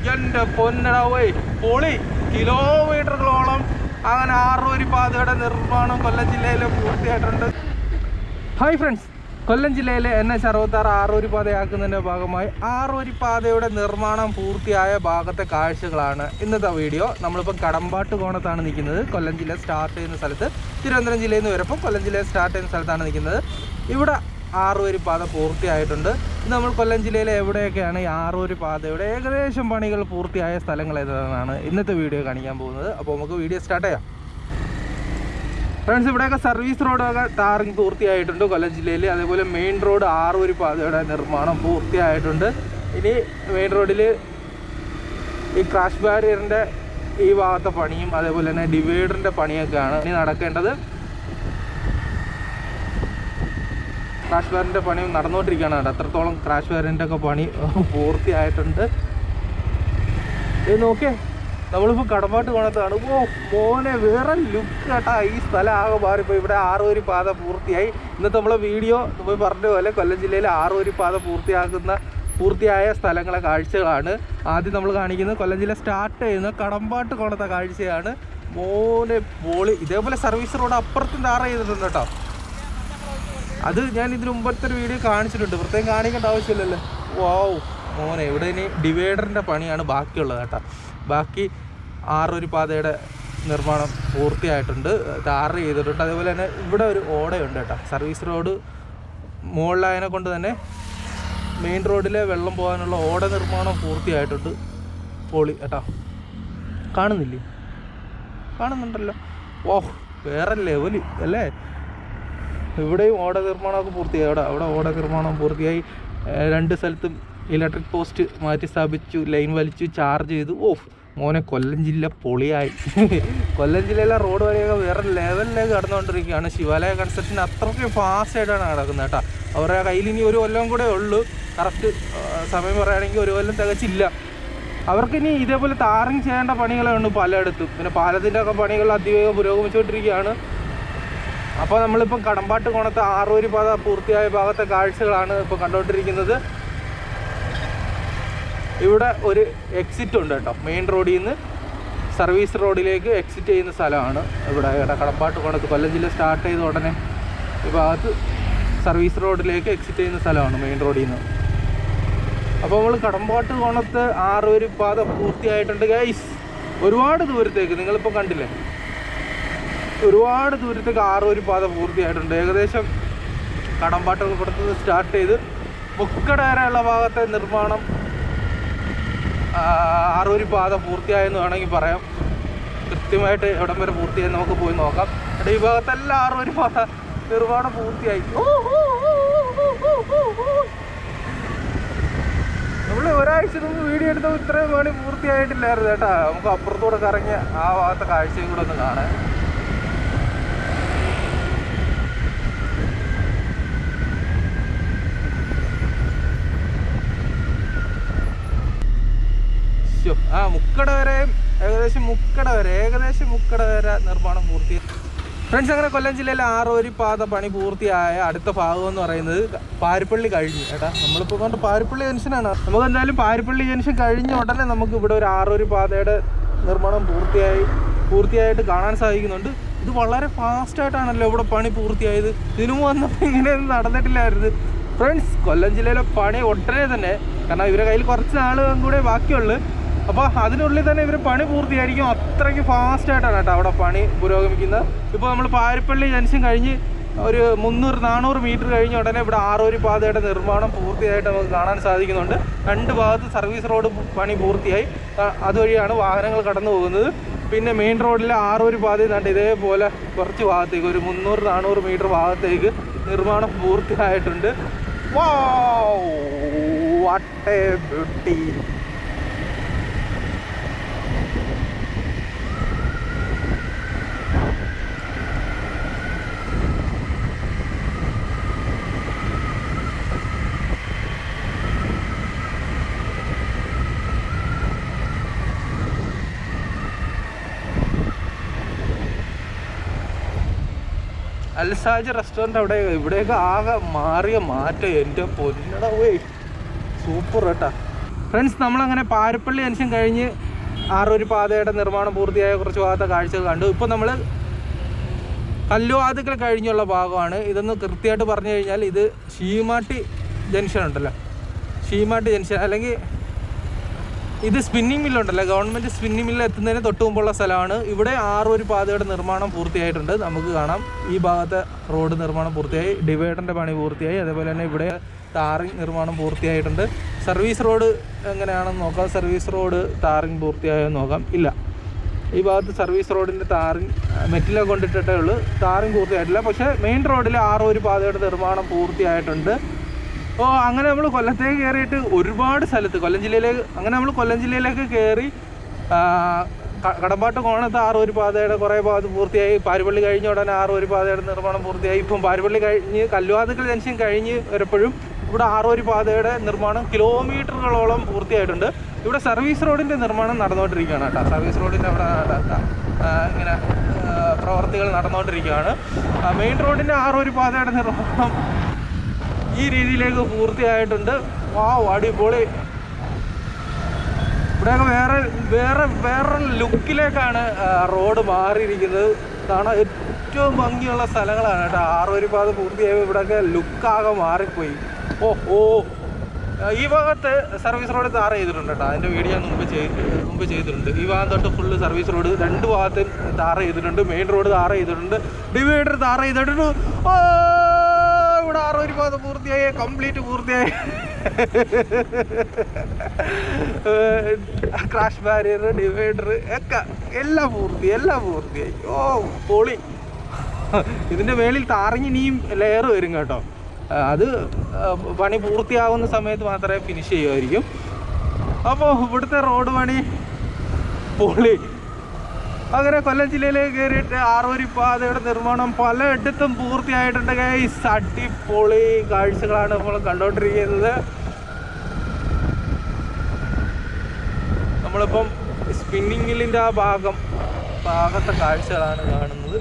എൻ്റെ പൊന്നടാവേ പൊളി. കിലോമീറ്ററുകളോളം അങ്ങനെ ആറൂരി പാതയുടെ നിർമ്മാണം കൊല്ലം ജില്ലയിൽ പൂർത്തിയായിട്ടുണ്ട്. ഹായ് ഫ്രണ്ട്സ്, കൊല്ലം ജില്ലയിലെ NH66 ആറൂരി പാതയാക്കുന്നതിൻ്റെ ഭാഗമായി ആറൂരി പാതയുടെ നിർമ്മാണം പൂർത്തിയായ ഭാഗത്തെ കാഴ്ചകളാണ് ഇന്നത്തെ വീഡിയോ. നമ്മളിപ്പോൾ കടമ്പാട്ട് കോണത്താണ് നിൽക്കുന്നത്. കൊല്ലം ജില്ല സ്റ്റാർട്ട് ചെയ്യുന്ന സ്ഥലത്ത്, തിരുവനന്തപുരം ജില്ലയിൽ നിന്ന് വരുമ്പോൾ കൊല്ലം ജില്ലയിൽ സ്റ്റാർട്ട് ചെയ്യുന്ന സ്ഥലത്താണ് നിൽക്കുന്നത്. ഇവിടെ ആറൂരി പാത പൂർത്തിയായിട്ടുണ്ട്. ഇത് നമ്മൾ കൊല്ലം ജില്ലയിലെ എവിടെയൊക്കെയാണ് ഈ ആറൂരി പാതയുടെ ഏകദേശം പണികൾ പൂർത്തിയായ സ്ഥലങ്ങൾ ഏതാണെന്നാണ് ഇന്നത്തെ വീഡിയോ കാണിക്കാൻ പോകുന്നത്. അപ്പോൾ നമുക്ക് വീഡിയോ സ്റ്റാർട്ട് ചെയ്യാം. ഫ്രണ്ട്സ്, ഇവിടെയൊക്കെ സർവീസ് റോഡൊക്കെ ടാറിങ് പൂർത്തിയായിട്ടുണ്ട് കൊല്ലം ജില്ലയിൽ. അതേപോലെ മെയിൻ റോഡ് ആറൂരി പാതയുടെ നിർമ്മാണം പൂർത്തിയായിട്ടുണ്ട്. ഇനി മെയിൻ റോഡിൽ ഈ ക്രാഷ് ബാരിയറിൻ്റെ ഈ ഭാഗത്തെ പണിയും അതേപോലെ തന്നെ ഡിവൈഡറിൻ്റെ പണിയൊക്കെയാണ് ഇനി നടക്കേണ്ടത്. ക്രാഷ് ബാരിൻ്റെ പണിയും നടന്നുകൊണ്ടിരിക്കുകയാണ്. അത്രത്തോളം ക്രാഷ് ബാരിൻ്റെ ഒക്കെ പണി പൂർത്തിയായിട്ടുണ്ട്. ഇത് നോക്കിയേ, നമ്മളിപ്പോൾ കടമ്പാട്ട് കോണത്താണ്. ഓ മോനെ, വേറെ ലുക്ക് കേട്ടാ. ഈ സ്ഥലം ആകെ മാറിപ്പോൾ. ഇവിടെ ആറൂരി പാത പൂർത്തിയായി. ഇന്നത്തെ നമ്മളെ വീഡിയോ നമ്മൾ പറഞ്ഞ പോലെ കൊല്ലം ജില്ലയിൽ ആറൂരി പാത പൂർത്തിയായ സ്ഥലങ്ങളെ കാഴ്ചകളാണ്. ആദ്യം നമ്മൾ കാണിക്കുന്നത് കൊല്ലം ജില്ല സ്റ്റാർട്ട് ചെയ്യുന്ന കടമ്പാട്ട് കോണത്തെ കാഴ്ചയാണ്. മോനെ പൊളി. ഇതേപോലെ സർവീസ് റോഡ് അപ്പുറത്തും ടാർ ചെയ്തിട്ടുണ്ട് കേട്ടോ. അത് ഞാൻ ഇതിന് മുമ്പത്തെ ഒരു വീഡിയോ കാണിച്ചിട്ടുണ്ട്, പ്രത്യേകം കാണിക്കേണ്ട ആവശ്യമില്ലല്ലോ. വാവ് മോനെ, ഇവിടെ ഇനി ഡിവൈഡറിൻ്റെ പണിയാണ് ബാക്കിയുള്ളത് കേട്ടോ. ബാക്കി ആറൂരി പാതയുടെ നിർമ്മാണം പൂർത്തിയായിട്ടുണ്ട്, ടാർ ചെയ്തിട്ടുണ്ട്. അതേപോലെ തന്നെ ഇവിടെ ഒരു ഓടയുണ്ട് കേട്ടോ. സർവീസ് റോഡ് മുകളിലായതിനെ കൊണ്ട് തന്നെ മെയിൻ റോഡിലെ വെള്ളം പോകാനുള്ള ഓട നിർമ്മാണം പൂർത്തിയായിട്ടുണ്ട്. പൊളി കേട്ടോ. കാണുന്നുണ്ടല്ലോ. ഓ വേറെ ലെവല് അല്ലേ. ഇവിടെയും ഓട നിർമ്മാണമൊക്കെ പൂർത്തിയായി. അവിടെ ഓട നിർമ്മാണം പൂർത്തിയായി. രണ്ട് സ്ഥലത്തും ഇലക്ട്രിക് പോസ്റ്റ് മാറ്റി സ്ഥാപിച്ചു, ലൈൻ വലിച്ചു, ചാർജ് ചെയ്തു. ഓ മോനെ, കൊല്ലം ജില്ല പൊളിയായി. കൊല്ലം ജില്ലയിലെ റോഡ് വഴിയൊക്കെ വേറെ ലെവലിലേക്ക് കടന്നുകൊണ്ടിരിക്കുകയാണ്. ശിവാലയ കൺസ്ട്രക്ഷൻ അത്രയ്ക്ക് ഫാസ്റ്റായിട്ടാണ് നടക്കുന്നത് കേട്ടോ. അവരുടെ കയ്യിൽ ഇനി ഒരു കൊല്ലം കൂടെ ഉള്ളൂ. കറക്റ്റ് സമയം പറയുകയാണെങ്കിൽ ഒരു കൊല്ലം തികച്ചില്ല. അവർക്കിനി ഇതേപോലെ ടാറിങ് ചെയ്യേണ്ട പണികളേ ഉണ്ട് പലയിടത്തും. പിന്നെ പാലത്തിൻ്റെ ഒക്കെ പണികൾ അതിവേഗം പുരോഗമിച്ചുകൊണ്ടിരിക്കുകയാണ്. അപ്പോൾ നമ്മളിപ്പം കടമ്പാട്ട് കോണത്തെ ആറൂരി പാത പൂർത്തിയായ ഭാഗത്തെ കാഴ്ചകളാണ് ഇപ്പോൾ കണ്ടുകൊണ്ടിരിക്കുന്നത്. ഇവിടെ ഒരു എക്സിറ്റ് ഉണ്ട് കേട്ടോ. മെയിൻ റോഡിൽ നിന്ന് സർവീസ് റോഡിലേക്ക് എക്സിറ്റ് ചെയ്യുന്ന സ്ഥലമാണ് ഇവിടെ കടമ്പാട്ട് കോണത്ത്. കൊല്ലം ജില്ല സ്റ്റാർട്ട് ചെയ്ത ഉടനെ ഈ ഭാഗത്ത് സർവീസ് റോഡിലേക്ക് എക്സിറ്റ് ചെയ്യുന്ന സ്ഥലമാണ് മെയിൻ റോഡിൽ നിന്ന്. അപ്പോൾ നമ്മൾ കടമ്പാട്ട് കോണത്ത് ആറൂരി പാത പൂർത്തിയായിട്ടുണ്ട് ഗൈസ്. ഒരുപാട് ദൂരത്തേക്ക് നിങ്ങളിപ്പോൾ കണ്ടില്ലേ, ഒരുപാട് ദൂരത്തേക്ക് ആറൂരി പാത പൂർത്തിയായിട്ടുണ്ട്. ഏകദേശം കടമ്പാട്ട് കോണത്ത് സ്റ്റാർട്ട് ചെയ്ത് മുക്കട വരെയുള്ള ഭാഗത്തെ നിർമ്മാണം ആറൂരി പാത പൂർത്തിയായെന്ന് വേണമെങ്കിൽ പറയാം. കൃത്യമായിട്ട് എവിടം വരെ പൂർത്തിയായി നമുക്ക് പോയി നോക്കാം. ഈ ഭാഗത്തെല്ലാം ആറൂരി പാത നിർമ്മാണം പൂർത്തിയായി. നമ്മൾ ഒരാഴ്ച മുമ്പ് വീഡിയോ എടുത്തപ്പോൾ ഇത്രയും പണി പൂർത്തിയായിട്ടില്ലായിരുന്നു കേട്ടോ. നമുക്ക് അപ്പുറത്തൂടെ കറങ്ങിയ ആ ഭാഗത്തെ കാഴ്ചയും കൂടെ ഒന്ന് കാണാൻ. മുക്കട വരെ ഏകദേശം മുക്കട വരെ നിർമ്മാണം പൂർത്തിയായി. ഫ്രണ്ട്സ്, അങ്ങനെ കൊല്ലം ജില്ലയിലെ ആറൂരി പാത പണി പൂർത്തിയായ അടുത്ത ഭാഗം എന്ന് പറയുന്നത് പാരിപ്പള്ളി കഴിഞ്ഞു കേട്ടാ. നമ്മളിപ്പോൾ കൊണ്ട് പാരിപ്പള്ളി ജംഗ്ഷനാണ്. നമുക്ക് എന്തായാലും പാരിപ്പള്ളി ജംഗ്ഷൻ കഴിഞ്ഞ ഉടനെ നമുക്ക് ഇവിടെ ഒരു ആറൂരി പാതയുടെ നിർമ്മാണം പൂർത്തിയായിട്ട് കാണാൻ സാധിക്കുന്നുണ്ട്. ഇത് വളരെ ഫാസ്റ്റായിട്ടാണല്ലോ ഇവിടെ പണി പൂർത്തിയായത്. ഇതിനു വന്നപ്പോൾ ഇങ്ങനെയൊന്നും നടന്നിട്ടില്ലായിരുന്നു. ഫ്രണ്ട്സ്, കൊല്ലം ജില്ലയിലെ പണി ഒട്ടനെ തന്നെ, കാരണം ഇവരുടെ കയ്യിൽ കുറച്ച് നാളുകളും കൂടെ ബാക്കിയുള്ളൂ. അപ്പോൾ അതിനുള്ളിൽ തന്നെ ഇവർ പണി പൂർത്തിയായിരിക്കും. അത്രയ്ക്ക് ഫാസ്റ്റായിട്ടാണ് കേട്ടോ അവിടെ പണി പുരോഗമിക്കുന്നത്. ഇപ്പോൾ നമ്മൾ പാരിപ്പള്ളി ജംഗ്ഷൻ കഴിഞ്ഞ് ഒരു 300-400 മീറ്റർ കഴിഞ്ഞ ഉടനെ ഇവിടെ ആറൂരി പാതയുടെ നിർമ്മാണം പൂർത്തിയായിട്ട് നമുക്ക് കാണാൻ സാധിക്കുന്നുണ്ട്. രണ്ട് ഭാഗത്ത് സർവീസ് റോഡ് പണി പൂർത്തിയായി. അതുവഴിയാണ് വാഹനങ്ങൾ കടന്നു പോകുന്നത്. പിന്നെ മെയിൻ റോഡിലെ ആറൂരി പാതയിൽ നിന്ന് ഇതേപോലെ കുറച്ച് ഭാഗത്തേക്ക് ഒരു 300-400 മീറ്റർ ഭാഗത്തേക്ക് നിർമ്മാണം പൂർത്തിയായിട്ടുണ്ട്. Wow, what a beauty. Alsaj restaurant അവിടെ ഇവിടെയൊക്കെ ആകെ മാറിയ മാറ്റം. എൻ്റെ പൊന്നട പോയി സൂപ്പർ കേട്ടാ. ഫ്രണ്ട്സ്, നമ്മളങ്ങനെ പാരിപ്പള്ളി ജംഗ്ഷൻ കഴിഞ്ഞ് ആറൂര് പാതയുടെ നിർമ്മാണം പൂർത്തിയായ കുറച്ച് ഭാഗത്തെ കാഴ്ചകൾ കണ്ടു. ഇപ്പോൾ നമ്മൾ കല്ലുവാതുക്കൽ കഴിഞ്ഞുള്ള ഭാഗമാണ്. ഇതൊന്ന് കൃത്യമായിട്ട് പറഞ്ഞു കഴിഞ്ഞാൽ ഇത് ശീമാട്ടി ജംഗ്ഷൻ ഉണ്ടല്ലോ, ശീമാട്ടി ജംഗ്ഷൻ, അല്ലെങ്കിൽ ഇത് സ്പിന്നിങ് മില്ലുണ്ടല്ലോ, ഗവൺമെൻറ് സ്പിന്നിങ് മില്ല് എത്തുന്നതിന് തൊട്ട് മുമ്പുള്ള സ്ഥലമാണ്. ഇവിടെ ആറൂര് പാതയുടെ നിർമ്മാണം പൂർത്തിയായിട്ടുണ്ട്. നമുക്ക് കാണാം ഈ ഭാഗത്തെ റോഡ് നിർമ്മാണം പൂർത്തിയായി, ഡിവൈഡറിൻ്റെ പണി പൂർത്തിയായി. അതേപോലെ തന്നെ ഇവിടെ ടാറിങ് നിർമ്മാണം പൂർത്തിയായിട്ടുണ്ട്. സർവീസ് റോഡ് എങ്ങനെയാണെന്ന് നോക്കാം. സർവീസ് റോഡ് ടാറിങ് പൂർത്തിയായെന്ന് നോക്കാം. ഇല്ല, ഈ ഭാഗത്ത് സർവീസ് റോഡിൻ്റെ ടാറിങ് മെറ്റിലൊക്കെ കൊണ്ടിട്ടേ ഉള്ളൂ, ടാറിങ് പൂർത്തിയായിട്ടില്ല. പക്ഷേ മെയിൻ റോഡിൽ ആറൂര് പാതയുടെ നിർമ്മാണം പൂർത്തിയായിട്ടുണ്ട്. അപ്പോൾ അങ്ങനെ നമ്മൾ കൊല്ലത്തേക്ക് കയറിയിട്ട് ഒരുപാട് സ്ഥലത്ത് കൊല്ലം ജില്ലയിലേക്ക് കയറി കടമ്പാട്ട് കോണത്ത് ആറൂര് പാതയുടെ കുറേ ഭാഗത്ത് പൂർത്തിയായി. പാരിപ്പള്ളി കഴിഞ്ഞ ഉടനെ ആറൂര് പാതയുടെ നിർമ്മാണം പൂർത്തിയായി. ഇപ്പം പാരിപ്പള്ളി കഴിഞ്ഞ് കല്ലുവാതുക്കൽ ജംഗ്ഷൻ കഴിഞ്ഞ് വരപ്പോഴും ഇവിടെ ആറൂര് പാതയുടെ നിർമ്മാണം കിലോമീറ്ററുകളോളം പൂർത്തിയായിട്ടുണ്ട്. ഇവിടെ സർവീസ് റോഡിൻ്റെ നിർമ്മാണം നടന്നുകൊണ്ടിരിക്കുകയാണ് കേട്ടോ. സർവീസ് റോഡിൻ്റെ അവിടെ ഇങ്ങനെ പ്രവർത്തികൾ നടന്നുകൊണ്ടിരിക്കുകയാണ്. മെയിൻ റോഡിൻ്റെ ആറൂര് പാതയുടെ നിർമ്മാണം ഈ രീതിയിലേക്ക് പൂർത്തിയായിട്ടുണ്ട്. വാവ്, അടിപൊളി. ഇവിടെയൊക്കെ വേറെ ലുക്കിലേക്കാണ് റോഡ് മാറിയിരിക്കുന്നത്. കാണാൻ ഏറ്റവും ഭംഗിയുള്ള സ്ഥലങ്ങളാണ് കേട്ടോ. ആറൂര് പാത പൂർത്തിയായപ്പോൾ ഇവിടെയൊക്കെ ലുക്കാകെ മാറിപ്പോയി. ഈ ഭാഗത്ത് സർവീസ് റോഡ് ടാർ ചെയ്തിട്ടുണ്ട് കേട്ടോ. അതിൻ്റെ വീഡിയോ ഞാൻ മുമ്പ് ചെയ്തിട്ടുണ്ട്. ഈ ഭാഗം തൊട്ട് ഫുള്ള് സർവീസ് റോഡ്, രണ്ട് ഭാഗത്തും ടാർ ചെയ്തിട്ടുണ്ട്. മെയിൻ റോഡ് ടാർ ചെയ്തിട്ടുണ്ട്, ഡിവൈഡർ ടാർ ചെയ്തിട്ടുണ്ട്. ഇവിടെ ആറൂര് പാത പൂർത്തിയായി, കംപ്ലീറ്റ് പൂർത്തിയായി. ക്രാഷ് ബാരിയർ, ഡിവൈഡർ ഒക്കെ എല്ലാം പൂർത്തിയായി. പൊളി. ഇതിൻ്റെ മേളിൽ ടാറിങ് ഇനിയും ലെയർ വരും കേട്ടോ. അത് പണി പൂർത്തിയാവുന്ന സമയത്ത് മാത്രമേ ഫിനിഷ് ചെയ്യുമായിരിക്കും. അപ്പോൾ ഇവിടുത്തെ റോഡ് പണി പൊളി. അങ്ങനെ കൊല്ലം ജില്ലയിലേക്ക് കയറിയിട്ട് ആറൂര് പാതയുടെ നിർമ്മാണം പലയിടത്തും പൂർത്തിയായിട്ടുണ്ട് ഗൈസ്. അടിപൊളി കാഴ്ചകളാണ് നമ്മൾ കണ്ടുകൊണ്ടിരിക്കുന്നത്. നമ്മളിപ്പം സ്പിന്നിങ് മില്ലിൻ്റെ ആ ഭാഗത്തെ കാഴ്ചകളാണ് കാണുന്നത്.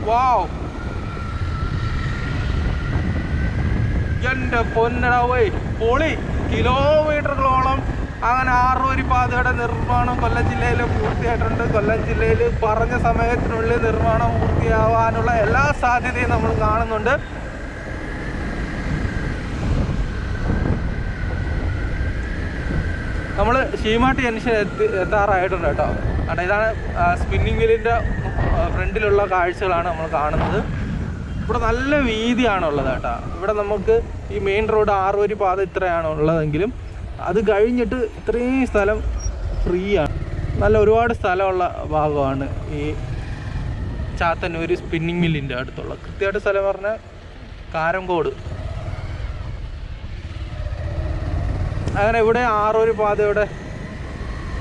വാവ്, എൻ്റെ പൊന്നടാവേ, പൊളി. കിലോമീറ്ററുകളോളം അങ്ങനെ ആറൂര് പാതയുടെ നിർമ്മാണം കൊല്ലം ജില്ലയിൽ പൂർത്തിയായിട്ടുണ്ട്. കൊല്ലം ജില്ലയിൽ പറഞ്ഞ സമയത്തിനുള്ളിൽ നിർമ്മാണം പൂർത്തിയാവാനുള്ള എല്ലാ സാധ്യതയും നമ്മൾ കാണുന്നുണ്ട്. നമ്മൾ ശീമാട്ടി ജംഗ്ഷൻ എത്താറായിട്ടുണ്ട് കേട്ടോ. അവിടെ ഇതാണ് സ്പിന്നിങ് വീലിൻ്റെ ഫ്രണ്ടിലുള്ള കാഴ്ചകളാണ് നമ്മൾ കാണുന്നത്. ഇവിടെ നല്ല വീതിയാണുള്ളത് കേട്ടോ. ഇവിടെ നമുക്ക് ഈ മെയിൻ റോഡ് ആറൂര് പാത ഇത്രയാണ് ഉള്ളതെങ്കിലും അത് കഴിഞ്ഞിട്ട് ഇത്രയും സ്ഥലം ഫ്രീ ആണ്. നല്ല ഒരുപാട് സ്ഥലമുള്ള ഭാഗമാണ് ഈ ചാത്തന്നൂർ സ്പിന്നിങ് മില്ലിൻ്റെ അടുത്തുള്ള. കൃത്യമായിട്ട് സ്ഥലം പറഞ്ഞാൽ കാരംകോട്. അങ്ങനെ ഇവിടെ ആറൂര് പാതയുടെ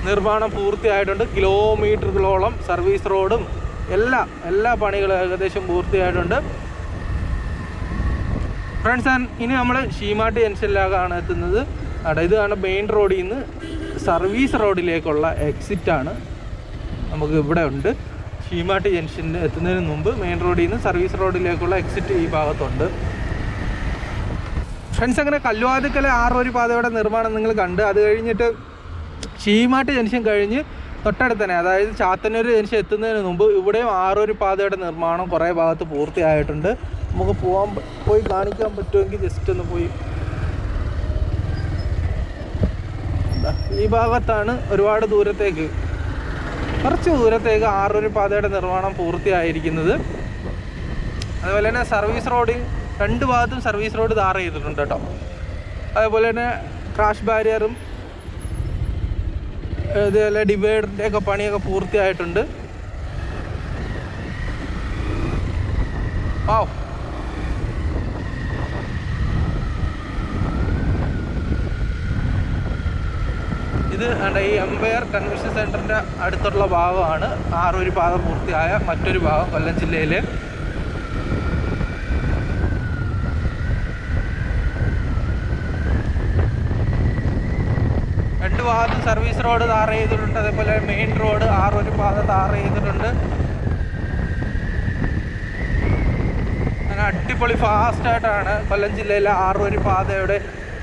നിർമ്മാണം പൂർത്തിയായിട്ടുണ്ട്. കിലോമീറ്ററുകളോളം സർവീസ് റോഡും എല്ലാ പണികളും ഏകദേശം പൂർത്തിയായിട്ടുണ്ട്. ഫ്രണ്ട്സ്, ഇനി നമ്മൾ ശീമാട്ടി ജംഗ്ഷനിലേക്കാണ് എത്തുന്നത്. അവിടെ ഇതാണ് മെയിൻ റോഡിൽ നിന്ന് സർവീസ് റോഡിലേക്കുള്ള എക്സിറ്റാണ് നമുക്ക് ഇവിടെ ഉണ്ട്. ശീമാട്ടി ജംഗ്ഷനിൽ എത്തുന്നതിന് മുമ്പ് മെയിൻ റോഡിൽ നിന്ന് സർവീസ് റോഡിലേക്കുള്ള എക്സിറ്റ് ഈ ഭാഗത്തുണ്ട്. ഫ്രണ്ട്സ്, അങ്ങനെ കല്ലുവാതുക്കൽ ആറൂര് പാതയുടെ നിർമ്മാണം നിങ്ങൾ കണ്ട്, അത് കഴിഞ്ഞിട്ട് ശീമാട്ടി ജംഗ്ഷൻ കഴിഞ്ഞ് തൊട്ടടുത്ത് തന്നെ, അതായത് ചാത്തന്നൂർ ജംഗ്ഷൻ എത്തുന്നതിന് മുമ്പ് ഇവിടെയും ആറൂര് പാതയുടെ നിർമ്മാണം കുറേ ഭാഗത്ത് പൂർത്തിയായിട്ടുണ്ട്. നമുക്ക് പോയി കാണിക്കാൻ പറ്റുമെങ്കിൽ ജസ്റ്റ് ഒന്ന് പോയി. ഈ ഭാഗത്താണ് ഒരുപാട് കുറച്ച് ദൂരത്തേക്ക് ആറൂര് പാതയുടെ നിർമ്മാണം പൂർത്തിയായിരിക്കുന്നത്. അതുപോലെ തന്നെ സർവീസ് റോഡിൽ രണ്ട് ഭാഗത്തും സർവീസ് റോഡ് ടാർ ചെയ്തിട്ടുണ്ട് കേട്ടോ. അതേപോലെ തന്നെ ക്രാഷ് ബാരിയറും ഇതുപോലെ ഡിവൈഡറിൻ്റെ ഒക്കെ പണിയൊക്കെ പൂർത്തിയായിട്ടുണ്ട്. ഇത് ഈ എംപയർ കൺവെൻഷൻ സെൻറ്ററിൻ്റെ അടുത്തുള്ള ഭാഗമാണ് ആറൂര് പാത പൂർത്തിയായ മറ്റൊരു ഭാഗം കൊല്ലം ജില്ലയിൽ. രണ്ട് ഭാഗത്തും സർവീസ് റോഡ് ടാർ ചെയ്തിട്ടുണ്ട്. അതേപോലെ മെയിൻ റോഡ് ആറൂര് പാത ടാർ ചെയ്തിട്ടുണ്ട്. അങ്ങനെ അടിപൊളി ഫാസ്റ്റായിട്ടാണ് കൊല്ലം ജില്ലയിലെ 6 വരി പാതയുടെ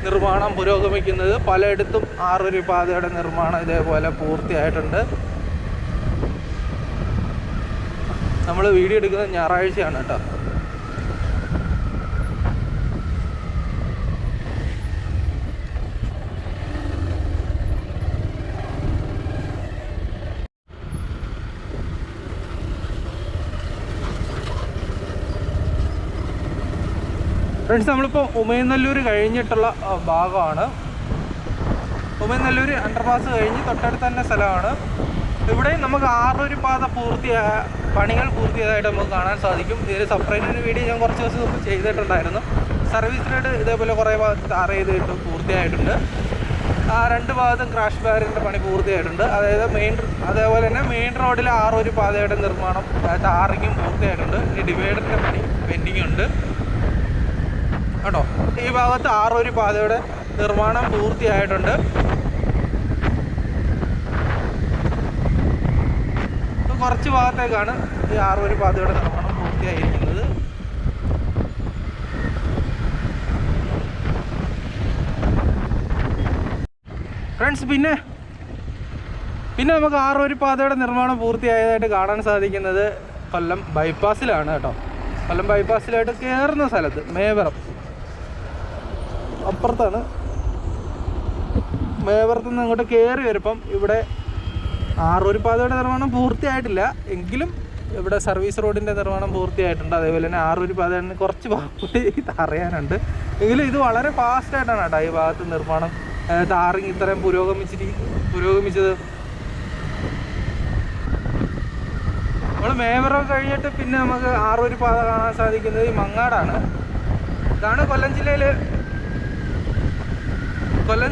നിർമ്മാണം പുരോഗമിക്കുന്നത്. പലയിടത്തും 6 വരി പാതയുടെ നിർമ്മാണം ഇതേപോലെ പൂർത്തിയായിട്ടുണ്ട്. നമ്മൾ വീഡിയോ എടുക്കുന്നത് ഞായറാഴ്ചയാണ് കേട്ടോ. ഫ്രണ്ട്സ്, നമ്മളിപ്പോൾ ഉമയനല്ലൂർ കഴിഞ്ഞിട്ടുള്ള ഭാഗമാണ്. ഉമയനല്ലൂർ അണ്ടർപാസ് കഴിഞ്ഞ് തൊട്ടടുത്ത് തന്നെ സ്ഥലമാണ്. ഇവിടെ നമുക്ക് 6 വരി പാത പണികൾ പൂർത്തിയായതായിട്ട് നമുക്ക് കാണാൻ സാധിക്കും. ഇതിൽ സെപ്പറേറ്റ് ഒരു വീഡിയോ ഞാൻ കുറച്ച് ദിവസം മുമ്പ് ചെയ്തിട്ടുണ്ടായിരുന്നു. സർവീസ് റോഡ് ഇതേപോലെ കുറേ ഭാഗത്ത് ടാർ ചെയ്തിട്ട് പൂർത്തിയായിട്ടുണ്ട്. ആ 2 ഭാഗത്തും ക്രാഷ് ബാരിയറിൻ്റെ പണി പൂർത്തിയായിട്ടുണ്ട്. അതായത് അതേപോലെ തന്നെ മെയിൻ റോഡിൽ 6 വരി പാതയുടെ നിർമ്മാണം ടാറിങ്ങും പൂർത്തിയായിട്ടുണ്ട്. ഇനി ഡിവൈഡറിൻ്റെ പണി പെൻഡിങ് ഉണ്ട് കേട്ടോ. ഈ ഭാഗത്ത് 6 വരി പാതയുടെ നിർമ്മാണം പൂർത്തിയായിട്ടുണ്ട്. കുറച്ച് ഭാഗത്തേക്കാണ് ഈ 6 വരി പാതയുടെ നിർമ്മാണം പൂർത്തിയായിരിക്കുന്നത്. ഫ്രണ്ട്സ്, പിന്നെ നമുക്ക് 6 വരി പാതയുടെ നിർമ്മാണം പൂർത്തിയായതായിട്ട് കാണാൻ സാധിക്കുന്നത് കൊല്ലം ബൈപ്പാസിലാണ് കേട്ടോ. കൊല്ലം ബൈപ്പാസിലായിട്ട് കയറുന്ന സ്ഥലത്ത് മേവറം അപ്പുറത്താണ്. മേവറത്തു നിന്ന് അങ്ങോട്ട് കയറി വരുമ്പം ഇവിടെ 6 വരി പാതയുടെ നിർമ്മാണം പൂർത്തിയായിട്ടില്ല എങ്കിലും ഇവിടെ സർവീസ് റോഡിൻ്റെ നിർമ്മാണം പൂർത്തിയായിട്ടുണ്ട്. അതേപോലെ തന്നെ 6 വരി പാതയുടെ കുറച്ച് ഭാഗത്ത് അറിയാനുണ്ട് എങ്കിലും ഇത് വളരെ ഫാസ്റ്റായിട്ടാണ് കേട്ടോ ഈ ഭാഗത്ത് നിർമ്മാണം ടാറിങ് ഇത്രയും പുരോഗമിച്ചത്. നമ്മൾ മേവറം കഴിഞ്ഞിട്ട് പിന്നെ നമുക്ക് 6 വരി പാത കാണാൻ സാധിക്കുന്നത് ഈ മങ്ങാടാണ്. ഇതാണ് കൊല്ലം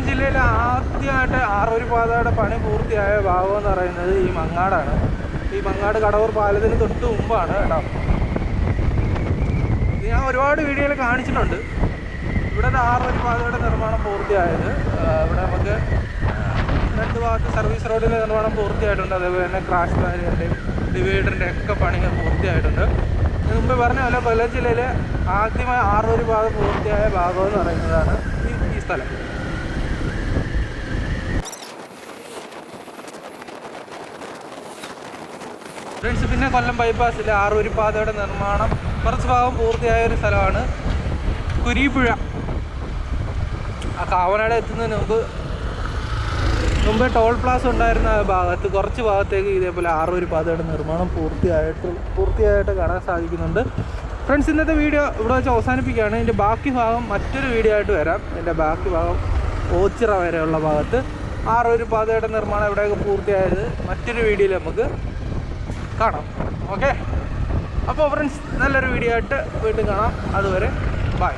ജില്ലയിൽ ആദ്യമായിട്ട് 6 വരി പാതയുടെ പണി പൂർത്തിയായ ഭാഗം എന്ന് പറയുന്നത് ഈ മങ്ങാടാണ്. ഈ മങ്ങാട് കടവൂർ പാലത്തിന് തൊട്ട് മുമ്പാണ് കേട്ടോ. ഇത് ഞാൻ ഒരുപാട് വീഡിയോയിൽ കാണിച്ചിട്ടുണ്ട്. ഇവിടെ 6 വരി പാതയുടെ നിർമ്മാണം പൂർത്തിയായത്. ഇവിടെ നമുക്ക് 2 ഭാഗത്ത് സർവീസ് റോഡിൻ്റെ നിർമ്മാണം പൂർത്തിയായിട്ടുണ്ട്. അതേപോലെ തന്നെ ക്രാഷ് ബാരിയറിൻ്റെയും ഡിവൈഡറിൻ്റെ ഒക്കെ പണികൾ പൂർത്തിയായിട്ടുണ്ട്. മുമ്പ് പറഞ്ഞ പോലെ കൊല്ലം ജില്ലയിൽ ആദ്യമായി 6 വരി പാത പൂർത്തിയായ ഭാഗം എന്ന് പറയുന്നതാണ് ഈ സ്ഥലം. ഫ്രണ്ട്സ്, പിന്നെ കൊല്ലം ബൈപ്പാസിൽ 6 വരി പാതയുടെ നിർമ്മാണം കുറച്ച് ഭാഗം പൂർത്തിയായ ഒരു സ്ഥലമാണ് കുരീപ്പുഴ. ആ കാവനാട് എത്തുന്നതിന് മുമ്പ് ടോൾ പ്ലാസ ഉണ്ടായിരുന്ന ഭാഗത്ത് കുറച്ച് ഭാഗത്തേക്ക് ഇതേപോലെ 6 വരി പാതയുടെ നിർമ്മാണം പൂർത്തിയായിട്ട് കാണാൻ സാധിക്കുന്നുണ്ട്. ഫ്രണ്ട്സ്, ഇന്നത്തെ വീഡിയോ ഇവിടെ വെച്ച് അവസാനിപ്പിക്കുകയാണ്. ഇതിൻ്റെ ബാക്കി ഭാഗം മറ്റൊരു വീഡിയോ ആയിട്ട് വരാം. ഇതിൻ്റെ ബാക്കി ഭാഗം ഓച്ചിറ വരെയുള്ള ഭാഗത്ത് 6 വരി പാതയുടെ നിർമ്മാണം എവിടെയൊക്കെ പൂർത്തിയായത് മറ്റൊരു വീഡിയോയിൽ നമുക്ക് കാണാം. ഓക്കെ, അപ്പോൾ ഫ്രണ്ട്സ്, നല്ലൊരു വീഡിയോ ആയിട്ട് വീണ്ടും കാണാം. അതുവരെ ബൈ.